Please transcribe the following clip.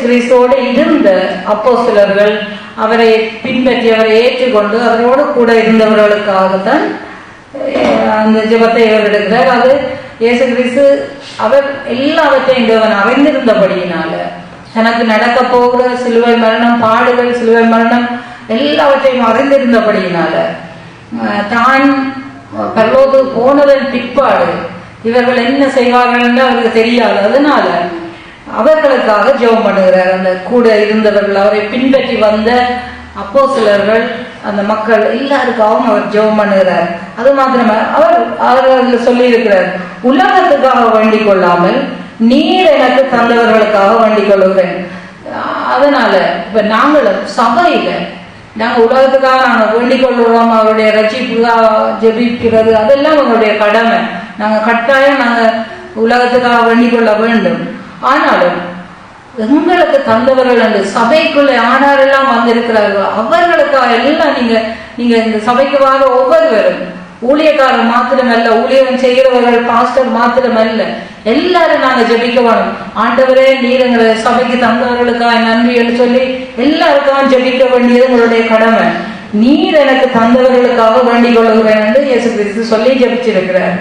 கிறிஸ்துவோடு இருந்த அப்போஸ்தலர்கள், அவரை பின்பற்றி அவரை ஏற்றுக்கொண்டு அவரோடு கூட இருந்தவர்களுக்காகத்தான் அந்த ஜெபத்தை இவர் எடுக்கிறார். அது இயேசு கிறிஸ்து அவர் எல்லாவற்றையும் தேவன் அறிந்திருந்தபடியினால, தனக்கு நடக்க போகிற சிலுவை மரணம், பாடுகள், சிலுவை மரணம் எல்லாவற்றையும் அறிந்திருந்தபடியினால, தான் பரலோகத்துக்கு போனதன் பிற்பாடு இவர்கள் என்ன செய்வார்கள் என்று அவருக்கு தெரியாது. அதனால அவர்களுக்காக ஜெபம் பண்ணுகிறார். அந்த கூட இருந்தவர்கள், அவரை பின்பற்றி வந்த அப்போஸ்தலர்கள், அந்த மக்கள் எல்லாருக்காகவும் அவர் ஜெபம் பண்ணுகிறார். அது மாத்திரமே அவர் சொல்லி இருக்கிறார், உலகத்துக்காக வேண்டிக் கொள்ளாமல் நீர் எனக்கு தந்தவர்களுக்காக வேண்டிக் கொள்ளுகிறேன். அதனால இப்ப நாங்களும் சபையில நாங்கள் உலகத்துக்காக நாங்கள் வேண்டிக் கொள்கிறோம், அவருடைய ரட்சிப்புக்காக ஜெபிக்கிறது அதெல்லாம் அவருடைய கடமை. நாங்கள் கட்டாயம் நாங்கள் உலகத்துக்காக வேண்டிக் கொள்ள வேண்டும். ஆனாலும் எங்களுக்கு தந்தவர்கள் அந்த சபைக்குள்ள யாரெல்லாம் வந்திருக்கிறார்களோ அவர்களுக்காக எல்லாம் நீங்க இந்த சபைக்கு வர ஒவ்வொருவரும், ஊழியக்காரர் மாத்திரமல்ல, ஊழியம் செய்கிறவர்கள், பாஸ்டர் மாத்திரமல்ல, எல்லாரும் நாங்க ஜெபிக்க வேணும். ஆண்டவரே நீர் எங்களை சபைக்கு தந்தவர்களுக்காக நன்றி என்று சொல்லி எல்லாருக்காக ஜெபிக்க வேண்டியது உங்களுடைய கடமை. நீர் எனக்கு தந்தவர்களுக்காக வேண்டிக் கொள்ளுகிறேன் என்று இயேசு கிறிஸ்து சொல்லி ஜெபிச்சிருக்கிறார்.